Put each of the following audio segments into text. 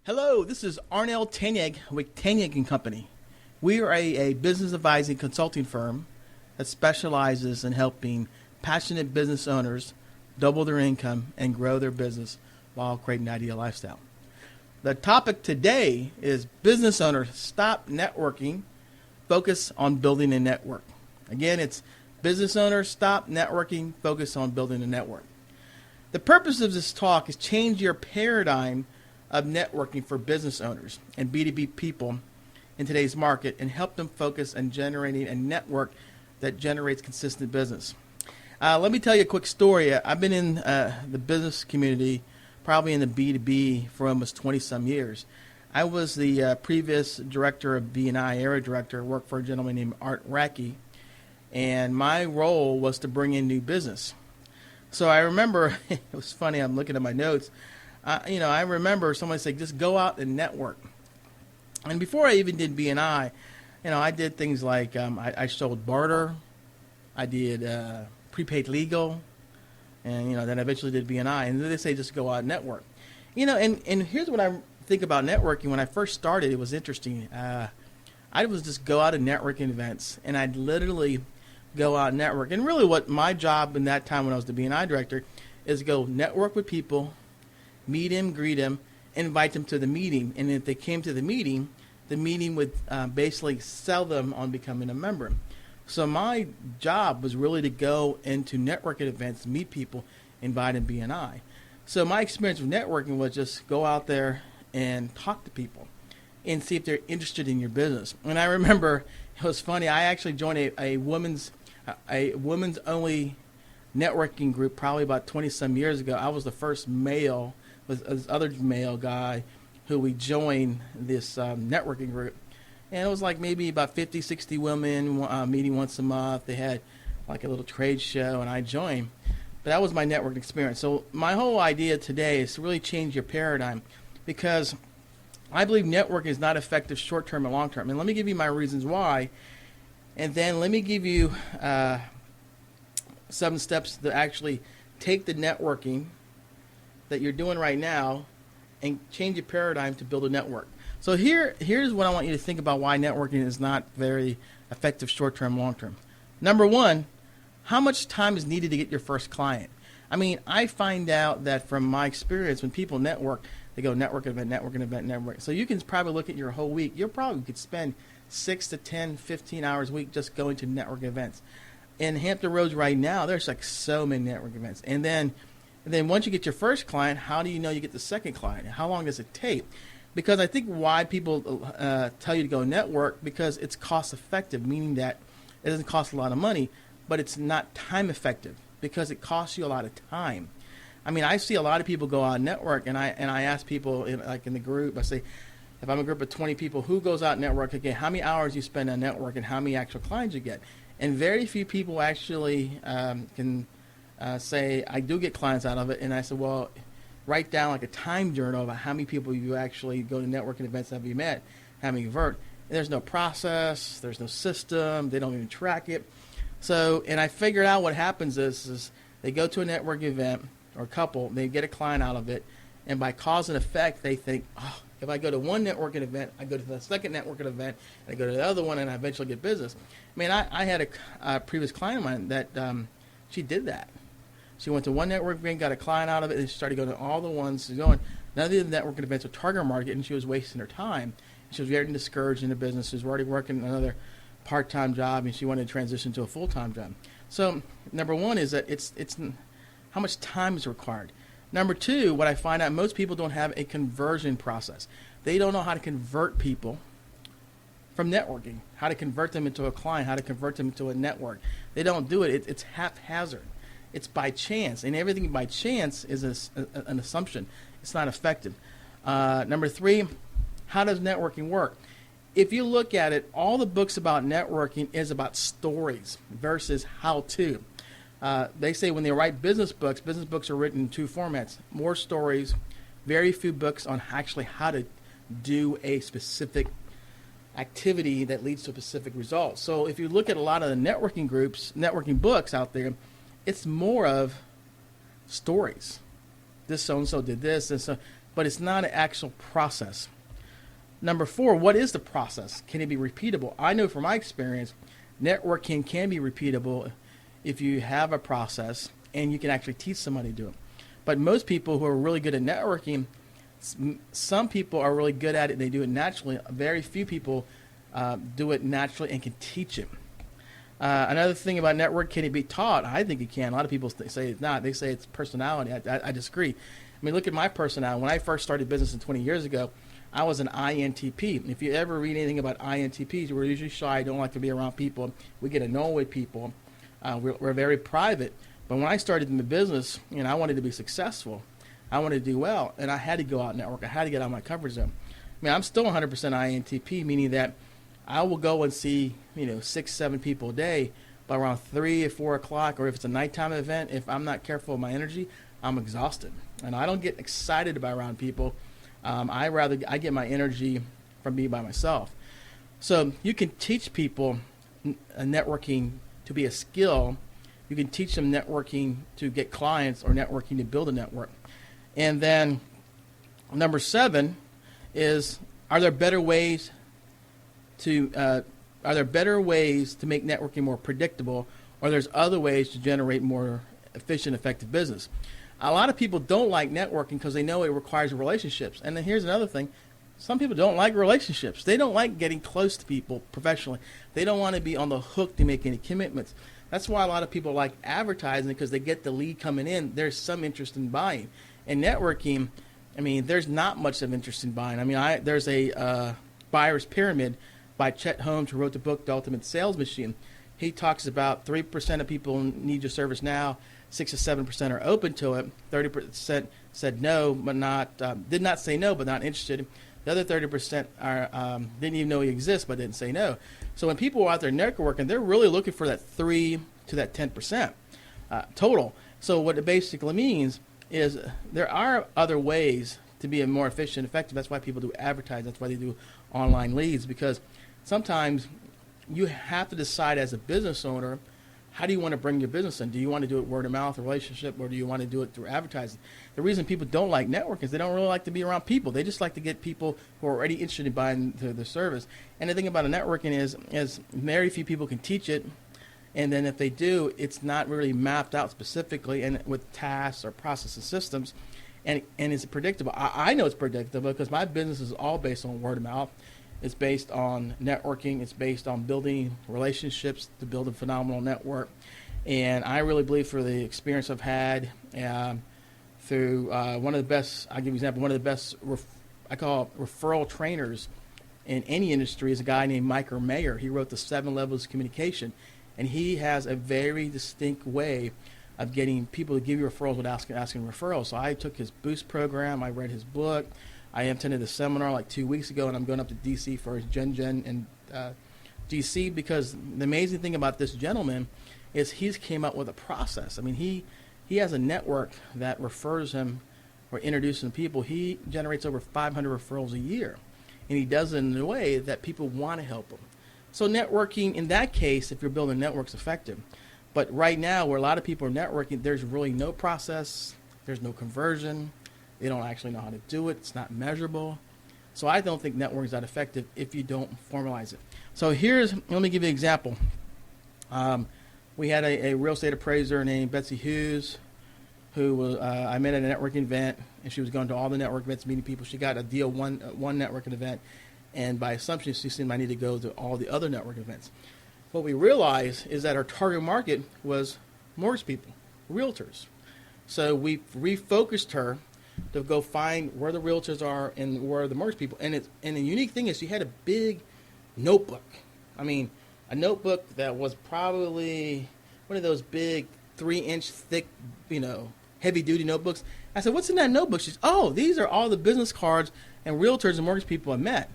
Hello, this is Arnell Tanyag with Tanyag and Company. We are a business advising consulting firm that specializes in helping passionate business owners double their income and grow their business while creating an ideal lifestyle. The topic today is business owners stop networking, focus on building a network. Again, it's business owners stop networking, focus on building a network. The purpose of this talk is change your paradigm of networking for business owners and B2B people in today's market and help them focus on generating a network that generates consistent business. Let me tell you a quick story. I've been in the business community, probably in the B2B, for almost 20-some years. I was the previous director of B&I, area director, worked for a gentleman named Art Racky, and my role was to bring in new business. So I remember, it was funny, I'm looking at my notes, I remember somebody saying, just go out and network. And before I even did B&I, I did things like I sold barter, I did prepaid legal, and then I eventually did B&I. And then they say just go out and network. And here's what I think about networking. When I first started, it was interesting. I would just go out and networking events, and I'd literally go out and network. And really what my job in that time when I was the B&I director is go network with people, meet him, greet him, invite them to the meeting. And if they came to the meeting would basically sell them on becoming a member. So my job was really to go into networking events, meet people, invite them BNI. So my experience with networking was just go out there and talk to people and see if they're interested in your business. And I remember, it was funny, I actually joined a women's only networking group probably about 20-some years ago. I was the first male, with this other male guy who we joined this networking group. And it was like maybe about 50, 60 women meeting once a month. They had like a little trade show, and I joined. But that was my networking experience. So my whole idea today is to really change your paradigm, because I believe networking is not effective short-term and long-term. And let me give you my reasons why. And then let me give you 7 steps to actually take the networking that you're doing right now and change your paradigm to build a network. So here's what I want you to think about why networking is not very effective short-term, long-term. Number one, how much time is needed to get your first client? I mean, I find out that from my experience, when people network, they go network event, network. So you can probably look at your whole week. You probably could spend 6 to 10, 15 hours a week just going to network events. In Hampton Roads right now, there's like so many network events. And then once you get your first client, how do you know you get the second client? How long does it take? Because I think why people tell you to go network, because it's cost effective, meaning that it doesn't cost a lot of money, but it's not time effective because it costs you a lot of time. I mean, I see a lot of people go out and network, and I ask people in the group, I say, if I'm a group of 20 people, who goes out and network again? How many hours you spend on network and how many actual clients you get? And very few people actually can say, I do get clients out of it. And I said, well, write down like a time journal about how many people you actually go to networking events have you met, how many convert. And there's no process, there's no system, they don't even track it. So, and I figured out what happens is they go to a networking event, or a couple, they get a client out of it, and by cause and effect, they think, oh, if I go to one networking event, I go to the second networking event, and I go to the other one, and I eventually get business. I mean, I had a previous client of mine that she did that. She went to one networking event, got a client out of it, and she started going to all the ones. None of the networking events were target market, and she was wasting her time. She was very discouraged in the business. She was already working another part-time job, and she wanted to transition to a full-time job. So number one is that it's how much time is required. Number two, what I find out, most people don't have a conversion process. They don't know how to convert people from networking, how to convert them into a client, how to convert them into a network. They don't do it. It's haphazard. It's by chance, and everything by chance is an assumption. It's not effective. Number three, how does networking work? If you look at it, all the books about networking is about stories versus how-to. They say when they write business books are written in 2 formats: more stories, very few books on actually how to do a specific activity that leads to a specific result. So if you look at a lot of the networking groups, networking books out there, it's more of stories. This so-and-so did this, and so but it's not an actual process. Number 4, what is the process? Can it be repeatable? I know from my experience, networking can be repeatable if you have a process and you can actually teach somebody to do it. But most people who are really good at networking, some people are really good at it and they do it naturally. Very few people do it naturally and can teach it. Another thing about network, can it be taught? I think it can. A lot of people say it's not. They say it's personality. I disagree. I mean, look at my personality. When I first started business 20 years ago, I was an INTP. If you ever read anything about INTPs, we're usually shy, don't like to be around people. We get annoyed with people. We're very private. But when I started in the business, I wanted to be successful. I wanted to do well, and I had to go out and network. I had to get out of my comfort zone. I mean, I'm still 100% INTP, meaning that I will go and see, 6, 7 people a day, but around 3 or 4 o'clock, or if it's a nighttime event, if I'm not careful with my energy, I'm exhausted. And I don't get excited about around people. I get my energy from being by myself. So you can teach people networking to be a skill. You can teach them networking to get clients or networking to build a network. And then number 7 is, are there better ways to make networking more predictable, or there's other ways to generate more efficient, effective business? A lot of people don't like networking because they know it requires relationships. And then here's another thing. Some people don't like relationships. They don't like getting close to people professionally. They don't want to be on the hook to make any commitments. That's why a lot of people like advertising, because they get the lead coming in. There's some interest in buying. And networking, there's not much of interest in buying. There's a buyer's pyramid by Chet Holmes, who wrote the book, The Ultimate Sales Machine. He talks about 3% of people need your service now, 6 to 7% are open to it, 30% said no, but did not say no, but not interested. The other 30% are didn't even know he exists, but didn't say no. So when people are out there networking, they're really looking for that 3 to that 10% total. So what it basically means is there are other ways to be more efficient and effective. That's why people do advertise. That's why they do online leads, because sometimes you have to decide as a business owner, how do you want to bring your business in? Do you want to do it word of mouth, relationship, or do you want to do it through advertising? The reason people don't like networking is they don't really like to be around people. They just like to get people who are already interested in buying the service. And the thing about a networking is very few people can teach it. And then if they do, it's not really mapped out specifically and with tasks or process and systems. And it's predictable. I know it's predictable because my business is all based on word of mouth. It's based on networking. It's based on building relationships to build a phenomenal network. And I really believe, for the experience I've had through one of the best, I'll give you an example, one of the best, I call referral trainers in any industry is a guy named Micah Mayer. He wrote the 7 Levels of Communication. And he has a very distinct way of getting people to give you referrals without asking referrals. So I took his Boost program. I read his book. I attended a seminar like 2 weeks ago, and I'm going up to D.C. for his Gen in D.C. because the amazing thing about this gentleman is he's came up with a process. He has a network that refers him or introduces him to people. He generates over 500 referrals a year, and he does it in a way that people want to help him. So networking, in that case, if you're building networks, effective. But right now, where a lot of people are networking, there's really no process. There's no conversion. They don't actually know how to do it. It's not measurable. So I don't think networking is that effective if you don't formalize it. So let me give you an example. We had a real estate appraiser named Betsy Hughes, who I met at a networking event, and she was going to all the network events, meeting people. She got a deal one networking event, and by assumption, she seemed I need to go to all the other network events. What we realized is that our target market was mortgage people, realtors. So we refocused her to go find where the realtors are and where the mortgage people. And the unique thing is she had a big notebook. A notebook that was probably one of those big 3-inch thick, heavy-duty notebooks. I said, "What's in that notebook?" She said, "Oh, these are all the business cards and realtors and mortgage people I met."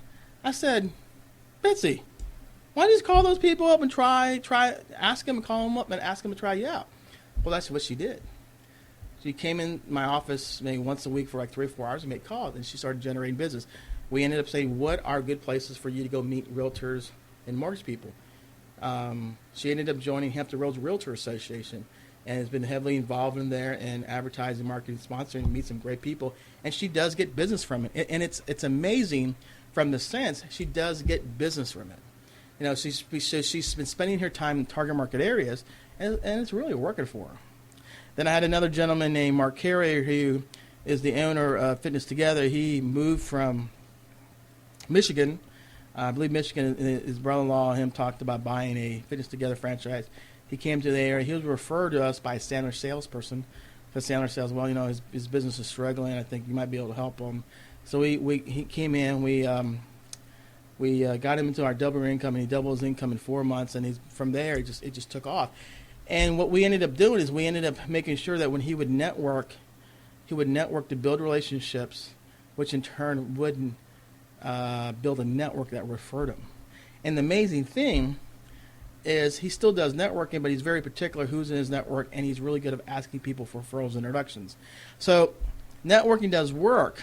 I said, "Betsy, why don't you just call those people up and ask them and call them up and ask them to try you out?" Well, that's what she did. She came in my office maybe once a week for like 3 or 4 hours and made calls, and she started generating business. We ended up saying, what are good places for you to go meet realtors and mortgage people? She ended up joining Hampton Roads Realtor Association, and has been heavily involved in there and advertising, marketing, sponsoring, meet some great people, and she does get business from it. And it's amazing from the sense she does get business from it. You know, she's been spending her time in target market areas, and it's really working for her. Then I had another gentleman named Mark Carrier, who is the owner of Fitness Together. He moved from Michigan. I believe Michigan, his brother-in-law and him talked about buying a Fitness Together franchise. He came to the area. He was referred to us by a Sandler salesperson. Because Sandler says, well, you know, his business is struggling. I think you might be able to help him. So he came in. We got him into our double income, and he doubled his income in 4 months. And from there, it just took off. And what we ended up doing is we ended up making sure that when he would network to build relationships, which in turn would build a network that referred him. And the amazing thing is he still does networking, but he's very particular who's in his network, and he's really good at asking people for referrals and introductions. So networking does work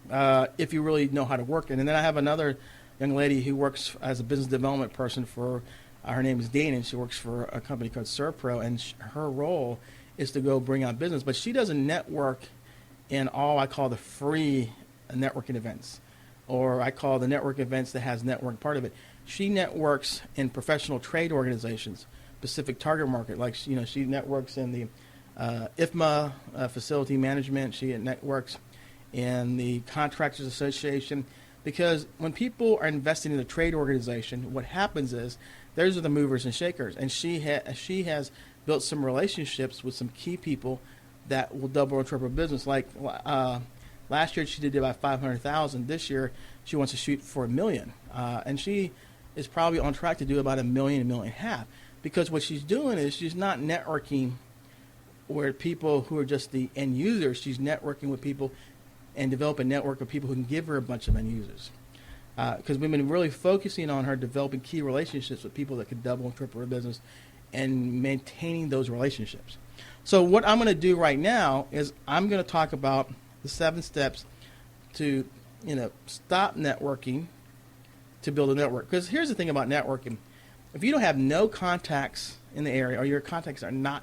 if you really know how to work it. And then I have another young lady who works as a business development person for her name is Dana, and she works for a company called ServPro, and her role is to go bring on business. But she doesn't network in all I call the free networking events, or I call the network events that has network part of it. She networks in professional trade organizations, specific target market. Like, you know, she networks in the IFMA facility management. She networks in the Contractors Association, because when people are investing in a trade organization, what happens is those are the movers and shakers. And she has built some relationships with some key people that will double or triple business. Like last year, she did about $500,000. This year, she wants to shoot for $1 million, and she is probably on track to do about $1 million, $1.5 million. Because what she's doing is she's not networking where people who are just the end users. She's networking with people and develop a network of people who can give her a bunch of end users. Because we've been really focusing on her developing key relationships with people that could double and triple her business and maintaining those relationships. So what I'm going to do right now is I'm going to talk about the 7 steps to, stop networking to build a network. Because here's the thing about networking. If you don't have no contacts in the area, or your contacts are not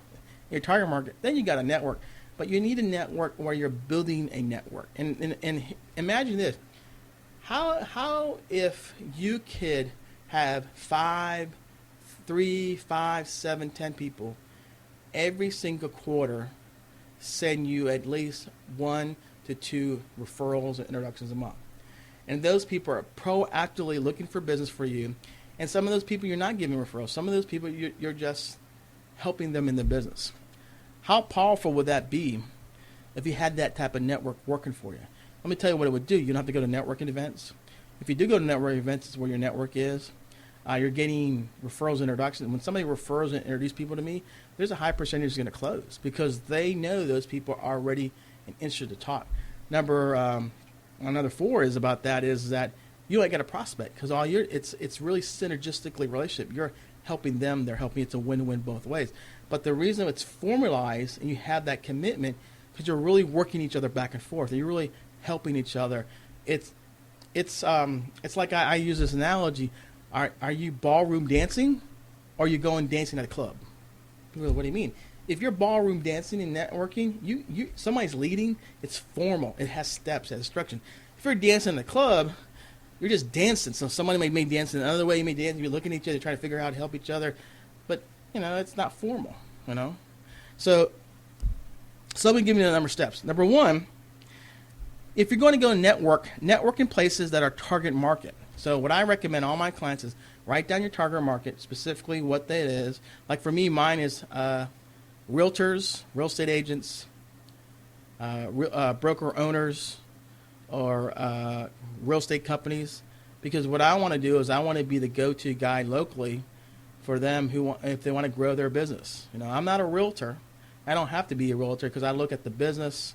your target market, then you got a network. But you need a network where you're building a network. And imagine this. How if you could have 3, 5, 7, 10 people every single quarter send you at least 1 to 2 referrals and introductions a month. And those people are proactively looking for business for you. And some of those people you're not giving referrals. Some of those people you're just helping them in the business. How powerful would that be if you had that type of network working for you? Let me tell you what it would do. You don't have to go to networking events. If you do go to networking events, it's where your network is. You're getting referrals and introductions. When somebody refers and introduces people to me, there's a high percentage that's going to close because they know those people are already interested to talk. Another 4 is about that is that you ain't got a prospect because it's really synergistically relationship. You're helping them, they're helping you. It's a win-win both ways. But the reason it's formalized and you have that commitment because you're really working each other back and forth. And you're really helping each other. It's like I use this analogy. Are you ballroom dancing, or are you going dancing at a club? What do you mean? If you're ballroom dancing and networking, you somebody's leading. It's formal. It has steps, it has instruction. If you're dancing in a club, you're just dancing. So somebody may dance in another way. You may dance. You're looking at each other, trying to figure out how to help each other, but it's not formal. So let me give you the number of steps. Number 1. If you're going to go network in places that are target market. So what I recommend all my clients is write down your target market, specifically what that is. Like for me, mine is realtors, real estate agents, broker owners, or real estate companies. Because what I want to do is I want to be the go-to guy locally for them if they want to grow their business. I'm not a realtor. I don't have to be a realtor because I look at the business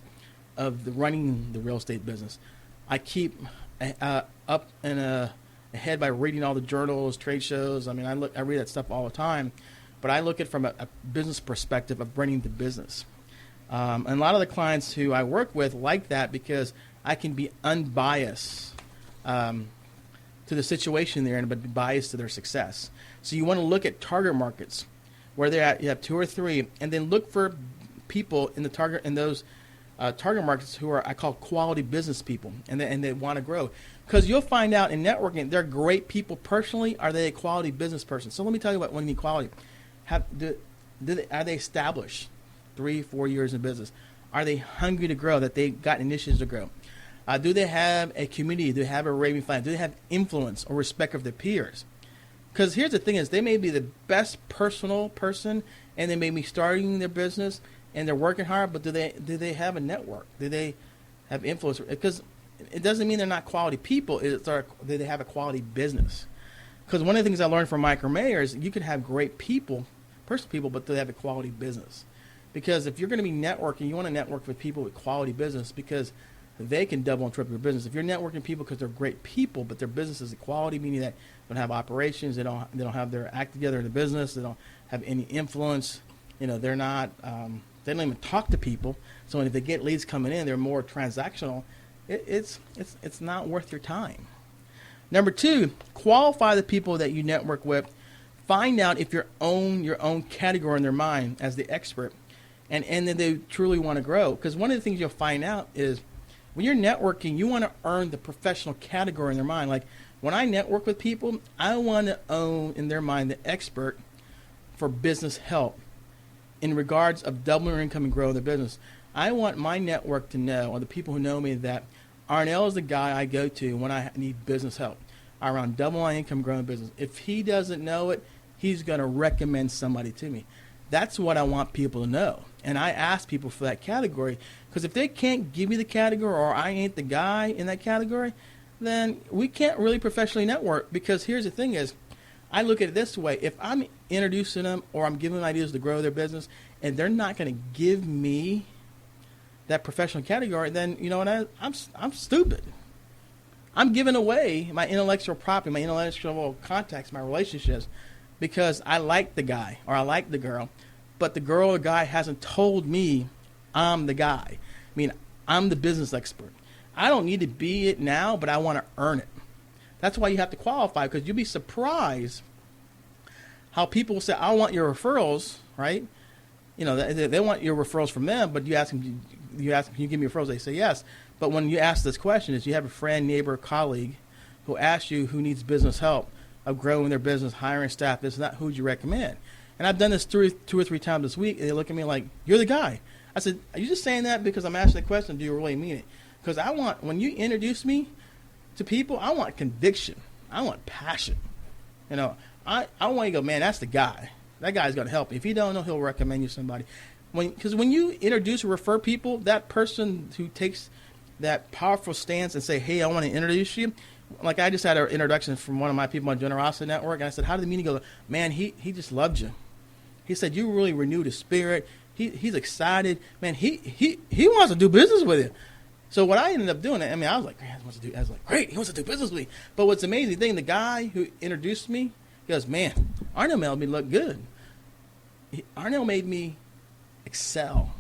of running the real estate business. I keep up and ahead by reading all the journals, trade shows. I read that stuff all the time, but I look at it from a business perspective of running the business. And a lot of the clients who I work with like that because I can be unbiased to the situation they're in, but be biased to their success. So you want to look at target markets where they're at. You have 2 or 3, and then look for people in the target in those target markets who are, I call, quality business people, and they want to grow. Because you'll find out in networking, they're great people personally. Are they a quality business person? So let me tell you what you mean quality. Are they established 3-4 years in business? Are they hungry to grow, that they've got initiatives to grow? Do they have a community? Do they have a raving fan? Do they have influence or respect of their peers? Because here's the thing is, they may be the best personal person, and they may be starting their business, and they're working hard, but do they have a network? Do they have influence? Because it doesn't mean they're not quality people. Do they have a quality business? Because one of the things I learned from Micro Mayor is you can have great people, personal people, but they have a quality business. Because if you're going to be networking, you want to network with people with quality business, because they can double and triple your business. If you're networking people because they're great people, but their business is quality, meaning that they don't have operations, they don't have their act together in the business, they don't have any influence, they're not, they don't even talk to people. So if they get leads coming in, they're more transactional. It's not worth your time. Number 2, qualify the people that you network with. Find out if you own your own category in their mind as the expert, and then they truly want to grow. Because one of the things you'll find out is when you're networking, you want to earn the professional category in their mind. Like when I network with people, I want to own in their mind the expert for business help in regards of doubling their income and growing their business. I want my network to know, or the people who know me, that Arnell is the guy I go to when I need business help around double my income, growing business. If he doesn't know it, he's going to recommend somebody to me. That's what I want people to know. And I ask people for that category, because if they can't give me the category, or I ain't the guy in that category, then we can't really professionally network. Because here's the thing is, I look at it this way. If I'm introducing them or I'm giving them ideas to grow their business, and they're not going to give me that professional category, then you know what, I'm stupid. I'm giving away my intellectual property, my intellectual contacts, my relationships, because I like the guy or I like the girl, but the girl or guy hasn't told me I'm the guy. I mean, I'm the business expert. I don't need to be it now, but I want to earn it. That's why you have to qualify, because you'll be surprised how people will say, I want your referrals, right? They want your referrals from them, but you ask them, can you give me referrals? They say yes. But when you ask this question, is you have a friend, neighbor, colleague who asks you who needs business help of growing their business, hiring staff, this and that, who would you recommend? And I've done this 2 or 3 times this week, and they look at me like, you're the guy. I said, are you just saying that because I'm asking the question? Do you really mean it? Because when you introduce me to people, I want conviction. I want passion. I want you to go, man, that's the guy. That guy's going to help you. If you don't know, he'll recommend you somebody. Because when you introduce or refer people, that person who takes that powerful stance and say, hey, I want to introduce you. Like I just had an introduction from one of my people on Generosity Network, and I said, how did the meeting go? Man, he just loved you. He said, you really renewed his spirit. He's excited. Man, he wants to do business with you. So what I ended up doing, I was like, great, he wants to do business with me. But what's the amazing thing, the guy who introduced me, he goes, man, Arnell made me look good. Arnell made me excel.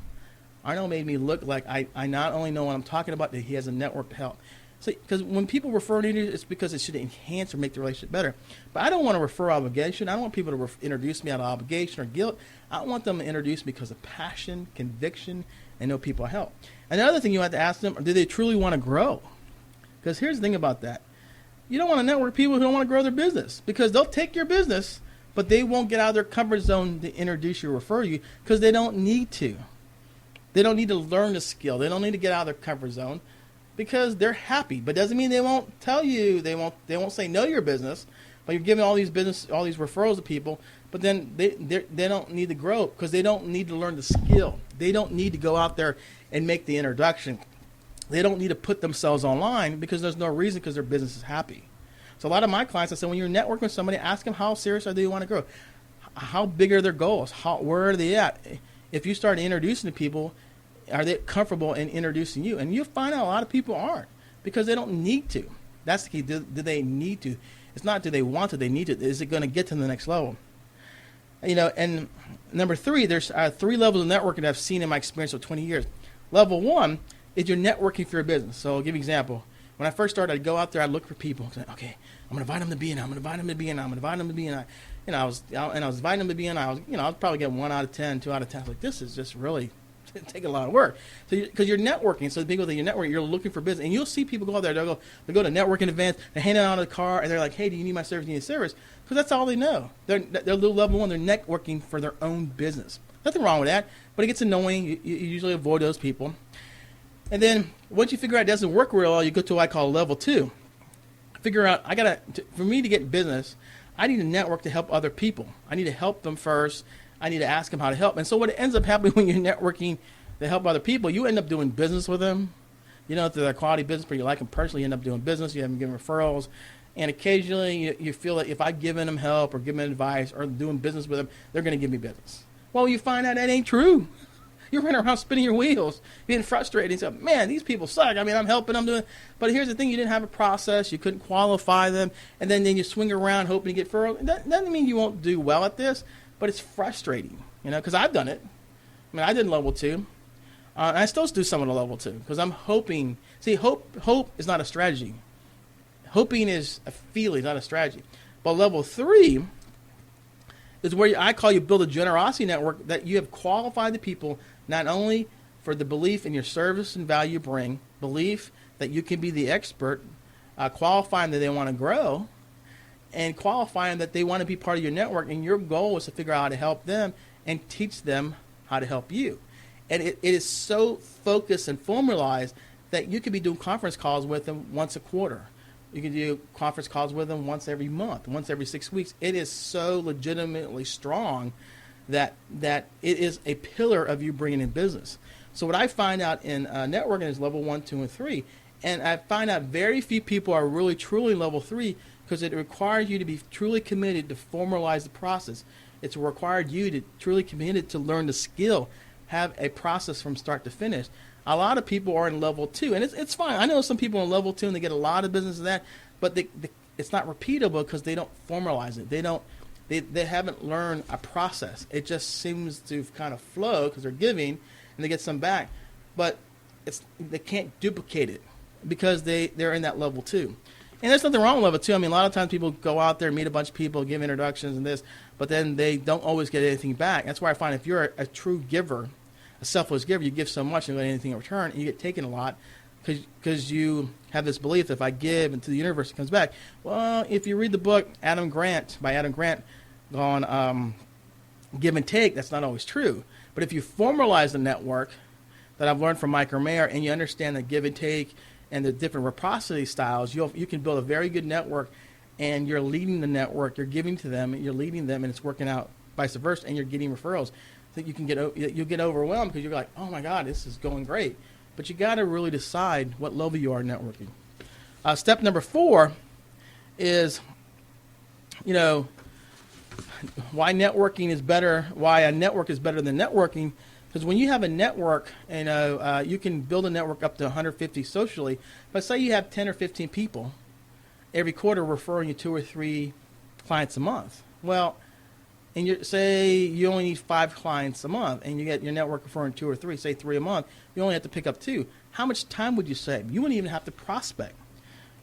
Arnell made me look like I not only know what I'm talking about, that he has a network to help. So, because when people refer to you, it's because it should enhance or make the relationship better. But I don't want to refer obligation. I don't want people to introduce me out of obligation or guilt. I want them to introduce me because of passion, conviction, and know people help. Another thing you have to ask them, do they truly want to grow? Because here's the thing about that. You don't want to network with people who don't want to grow their business, because they'll take your business, but they won't get out of their comfort zone to introduce you or refer you, because they don't need to. They don't need to learn the skill. They don't need to get out of their comfort zone, because they're happy. But doesn't mean they won't tell you, they won't say no to your business, but you're giving all these referrals to people, but then they don't need to grow, because they don't need to learn the skill. They don't need to go out there and make the introduction. They don't need to put themselves online, because there's no reason, because their business is happy. So a lot of my clients, I said, when you're networking with somebody, ask them how serious are they want to grow. How big are their goals? Where are they at? If you start introducing to people, are they comfortable in introducing you? And you'll find out a lot of people aren't, because they don't need to. That's the key. Do they need to? It's not do they want to, they need to. Is it going to get to the next level? And number 3, there's 3 levels of networking that I've seen in my experience of 20 years. Level 1 is you're networking for your business. So I'll give you an example. When I first started, I'd go out there, I'd look for people. Okay, I'm going to invite them to B&I. I'm going to invite them to B&I. I'm going to invite them to B&I. I was inviting them to be in. I was probably getting 1 out of 10, 2 out of 10. I was like, this is just really take a lot of work. So because you're networking, so the people that you're networking, you're looking for business, and you'll see people go out there. They go to networking events, they hand it out of the car, and they're like, hey, do you need my service? Do you need a service? Because that's all they know. They're level one. They're networking for their own business. Nothing wrong with that, but it gets annoying. You usually avoid those people. And then once you figure out it doesn't work real well, you go to what I call level 2. Figure out for me to get business, I need to network to help other people. I need to help them first. I need to ask them how to help. And so what ends up happening when you're networking to help other people, you end up doing business with them. If they're a quality business, but you like them personally, you end up doing business. You have them giving referrals. And occasionally you feel that if I've given them help or given them advice or doing business with them, they're going to give me business. Well, you find out that ain't true. You're running around spinning your wheels, being frustrated. And say, man, these people suck. I mean, I'm helping them. But here's the thing. You didn't have a process. You couldn't qualify them. And then you swing around hoping to get referrals. That doesn't mean you won't do well at this, but it's frustrating, because I've done it. I mean, I did level 2. And I still do some of the level 2 because I'm hoping. See, hope is not a strategy. Hoping is a feeling, not a strategy. But level 3 is where I call you build a generosity network that you have qualified the people not only for the belief in your service and value you bring, belief that you can be the expert, qualifying that they want to grow, and qualifying that they want to be part of your network. And your goal is to figure out how to help them and teach them how to help you. And it is so focused and formalized that you could be doing conference calls with them once a quarter. You can do conference calls with them once every month, once every 6 weeks. It is so legitimately strong that it is a pillar of you bringing in business. So what I find out in networking is level 1, 2, and 3. And I find out very few people are really truly level 3 because it requires you to be truly committed to formalize the process. It's required you to truly committed to learn the skill, have a process from start to finish. A lot of people are in level 2, and it's fine. I know some people in level 2 and they get a lot of business in that, but it's not repeatable because they don't formalize it. They haven't learned a process. It just seems to kind of flow because they're giving and they get some back, but they can't duplicate it because they're in that level 2. And there's nothing wrong with level 2. I mean, a lot of times people go out there, meet a bunch of people, give introductions and this, but then they don't always get anything back. That's why I find if you're a true giver, a selfless giver, you give so much and you don't get anything in return, and you get taken a lot because you have this belief that if I give into the universe, it comes back. Well, if you read the book by Adam Grant on Give and Take, that's not always true. But if you formalize the network that I've learned from Mike Mayer and you understand the give and take and the different reciprocity styles, you can build a very good network, and you're leading the network, you're giving to them, and you're leading them, and it's working out vice versa, and you're getting referrals. That you'll get overwhelmed because you're like, oh my God, this is going great. But you got to really decide what level you are networking. Step number 4 is, why networking is better. Why a network is better than networking. Because when you have a network, you can build a network up to 150 socially. But say you have 10 or 15 people every quarter referring you 2 or 3 clients a month. Well, and say you only need 5 clients a month, and you get your network referring 2 or 3, say 3 a month, you only have to pick up 2. How much time would you save? You wouldn't even have to prospect.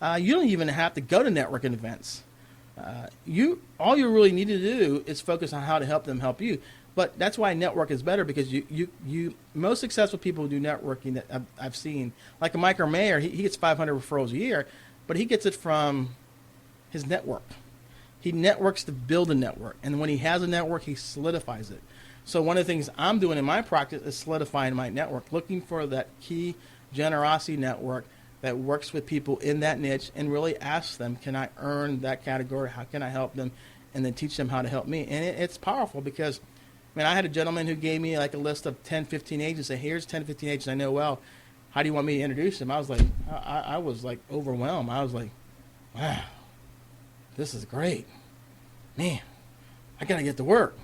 You don't even have to go to networking events. All you really need to do is focus on how to help them help you. But that's why network is better, because you most successful people who do networking that I've seen, like a Mike Mayer, he gets 500 referrals a year, but he gets it from his network. He networks to build a network, and when he has a network, he solidifies it. So one of the things I'm doing in my practice is solidifying my network, looking for that key generosity network that works with people in that niche, and really ask them, can I earn that category? How can I help them? And then teach them how to help me. And it's powerful because, I had a gentleman who gave me like a list of 10, 15 agents. Said, here's 10, 15 agents I know well. How do you want me to introduce them? I was like, I was like overwhelmed. I was like, wow. This is great, man. I gotta get to work,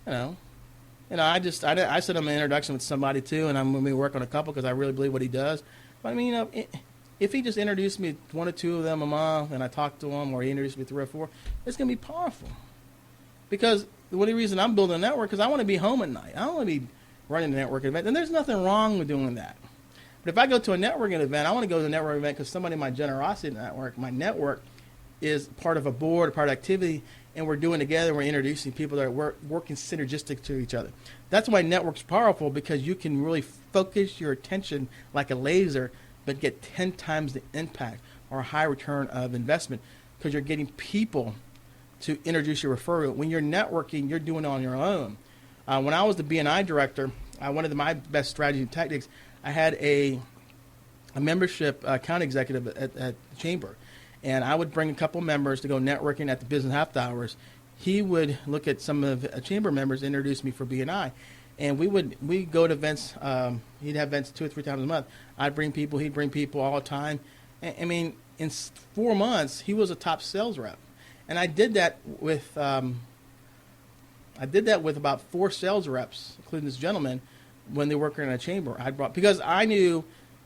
I sent him an introduction with somebody too, and I'm gonna be working on a couple because I really believe what he does. But if he just introduced me 1 or 2 of them a month, and I talked to him, or he introduced me 3 or 4, it's gonna be powerful. Because the only reason I'm building a network is I want to be home at night. I don't want to be running a networking event, and there's nothing wrong with doing that. But if I go to a networking event, I want to go to a networking event because somebody in my generosity network, my network, is part of a board, a part of activity, and we're doing together. We're introducing people that are working synergistic to each other. That's why network's powerful, because you can really focus your attention like a laser, but get 10 times the impact or a high return of investment, because you're getting people to introduce your referral. When you're networking, you're doing it on your own. When I was the BNI director, one of my best strategies and tactics, I had a membership account executive at the chamber, and I would bring a couple members to go networking at the business after hours. He would look at some of the chamber members, introduce me for BNI, and we'd go to events. He'd have events 2 or 3 times a month. I'd bring people, he'd bring people all the time. I mean, in 4 months, he was a top sales rep, and I did that with about 4 sales reps, including this gentleman, when they worked in a chamber. Because I knew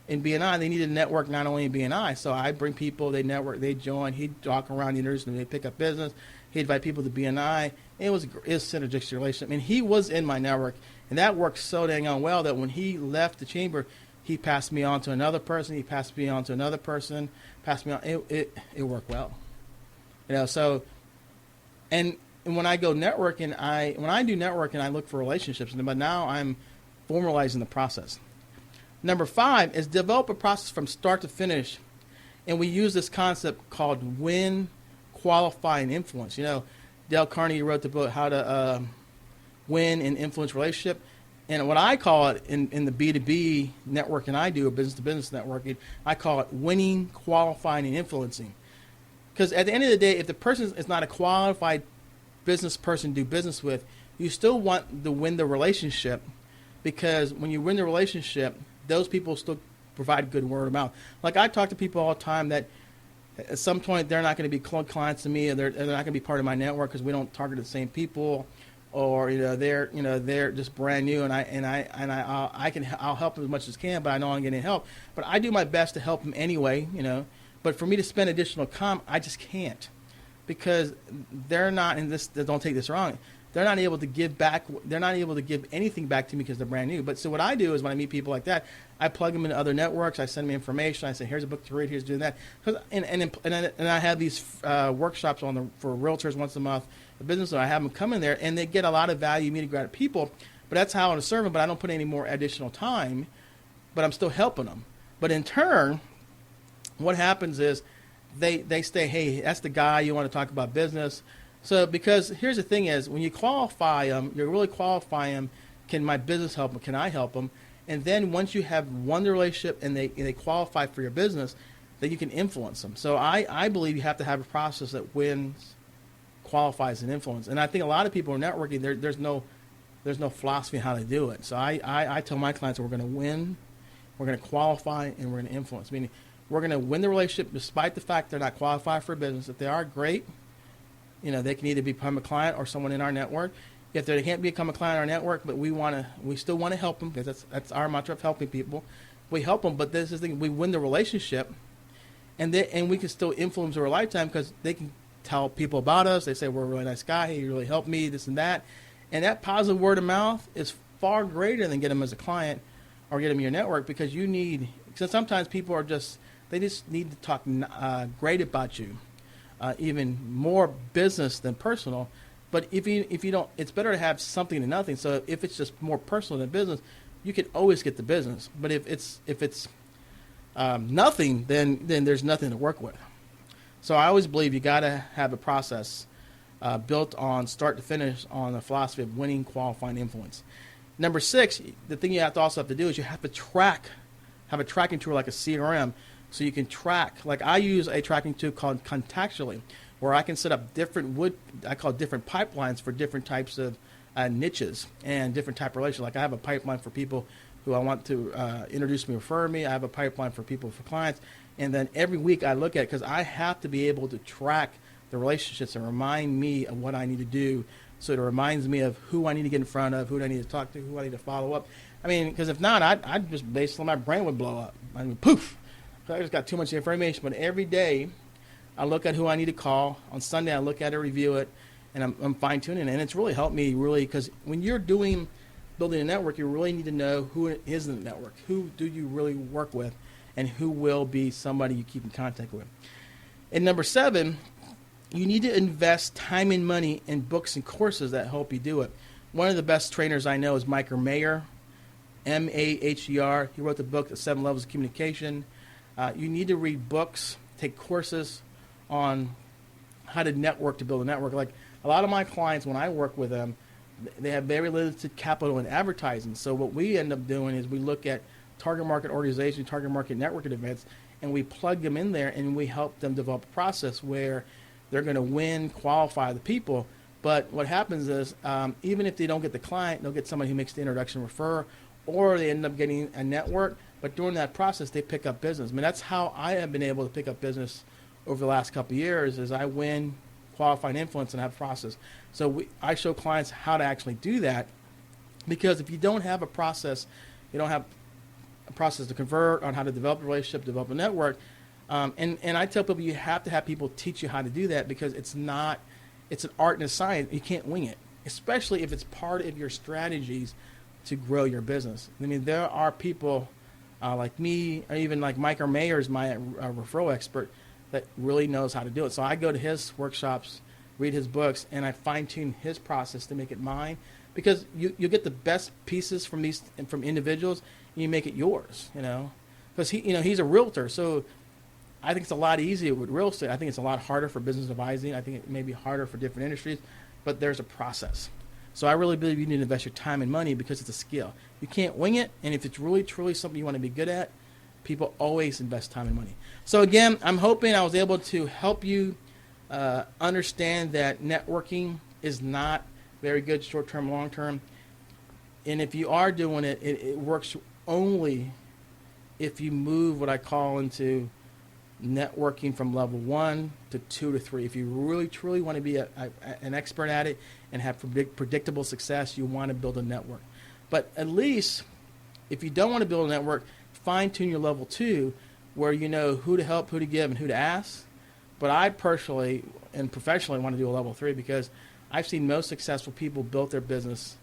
in BNI they needed to network not only in BNI, so I'd bring people, they network, they join, he'd walk around, introduce them, they'd pick up business, he'd invite people to BNI. It was synergistic relationship. I mean, he was in my network, and that worked so dang on well that when he left the chamber, he passed me on to another person, he passed me on to another person, passed me on. It worked well. So, and when I go networking, when I do networking, I look for relationships, but now I'm formalizing the process. Number 5 is develop a process from start to finish, and we use this concept called win, qualify, and influence. Dale Carnegie wrote the book How to Win and Influence Relationship, and what I call it in the B2B networking I do, or business-to-business networking, I call it winning, qualifying, and influencing. Because at the end of the day, if the person is not a qualified business person to do business with, you still want to win the relationship, because when you win the relationship, those people still provide good word of mouth. Like, I talk to people all the time that at some point they're not going to be clients to me, or they're not going to be part of my network because we don't target the same people, or they're just brand new, and I'll help them as much as I can, but I know I'm getting help. But I do my best to help them anyway, But for me to spend additional time, I just can't, because they're not in this. Don't take this wrong. They're not able to give back. They're not able to give anything back to me because they're brand new. But so what I do is, when I meet people like that, I plug them into other networks. I send them information. I say, here's a book to read. Here's doing that. And I have these workshops for realtors once a month. The business, I have them come in there, and they get a lot of value meeting great people. But that's how I want to serve them. But I don't put any more additional time. But I'm still helping them. But in turn, what happens is they say, hey, that's the guy you want to talk about business. So, because here's the thing is, when you qualify them, you're really qualifying them. Can my business help them? Can I help them? And then once you have won the relationship and they qualify for your business, then you can influence them. So I believe you have to have a process that wins, qualifies, and influence. And I think a lot of people are networking. There's no philosophy on how to do it. So I tell my clients that we're going to win, we're going to qualify, and we're going to influence. Meaning, we're going to win the relationship despite the fact they're not qualified for a business. If they are, great. They can either become a client or someone in our network. If they can't become a client in our network, but we still want to help them, because that's our mantra of helping people. We help them, but this is the thing: we win the relationship, and we can still influence over a lifetime, because they can tell people about us. They say, we're a really nice guy. Hey, you really helped me, this and that. And that positive word of mouth is far greater than get them as a client or get them in your network, because because sometimes people they just need to talk great about you. Even more business than personal, but if you don't, it's better to have something than nothing. So if it's just more personal than business, you can always get the business. But if it's nothing, then there's nothing to work with. So I always believe you got to have a process built on start to finish on the philosophy of winning, qualifying, influence. Number 6, the thing you also have to do is you have to have a tracking tool like a CRM. So you can track, like I use a tracking tool called Contactually, where I can set up different pipelines for different types of niches and different type of relations. Like I have a pipeline for people who I want to introduce me, refer me. I have a pipeline for people, for clients. And then every week I look at it, because I have to be able to track the relationships and remind me of what I need to do. So it reminds me of who I need to get in front of, who I need to talk to, who I need to follow up. I mean, because if not, I'd just basically, my brain would blow up. I mean, poof. I just got too much information. But every day I look at who I need to call. On Sunday I look at it, review it, and I'm fine-tuning it. And it's really helped me, really, because when you're building a network, you really need to know who is in the network. Who do you really work with, and who will be somebody you keep in contact with. And number 7, you need to invest time and money in books and courses that help you do it. One of the best trainers I know is Micah Mayer, Maher. He wrote the book, The 7 Levels of Communication. You need to read books, take courses on how to network to build a network. Like a lot of my clients, when I work with them, they have very limited capital in advertising. So what we end up doing is we look at target market organization, target market networking events, and we plug them in there and we help them develop a process where they're going to win, qualify the people. But what happens is even if they don't get the client, they'll get somebody who makes the introduction refer, or they end up getting a network. But during that process, they pick up business. I mean, that's how I have been able to pick up business over the last couple of years is I win, qualify, and influence and have a process. So I show clients how to actually do that, because if you don't have a process, you don't have a process to convert, on how to develop a relationship, develop a network. And I tell people you have to have people teach you how to do that, because it's an art and a science. You can't wing it, especially if it's part of your strategies to grow your business. I mean, there are people like me, or even like Micah Mayer is my referral expert that really knows how to do it. So I go to his workshops, read his books, and I fine-tune his process to make it mine, because you get the best pieces from individuals, and you make it yours, because he's a realtor. So I think it's a lot easier with real estate. I think it's a lot harder for business advising. I think it may be harder for different industries, but there's a process. So I really believe you need to invest your time and money, because it's a skill. You can't wing it, and if it's really, truly something you want to be good at, people always invest time and money. So again, I'm hoping I was able to help you understand that networking is not very good short-term, long-term. And if you are doing it, it works only if you move what I call into networking from level 1 to 2 to 3. If you really, truly want to be an expert at it and have predictable success, you want to build a network. But at least if you don't want to build a network, fine-tune your level 2, where you know who to help, who to give, and who to ask. But I personally and professionally want to do a level 3, because I've seen most successful people build their business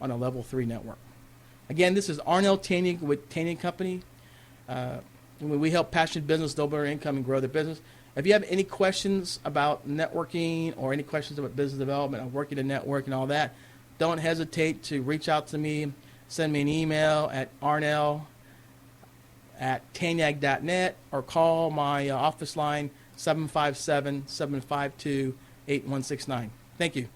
on a level 3 network. Again, this is Arnell Tanyag with Tanyag Company. We help passionate business double their income and grow their business. If you have any questions about networking or any questions about business development, or working a network and all that, don't hesitate to reach out to me. Send me an email at arnell@tanyag.net, or call my office line 757-752-8169. Thank you.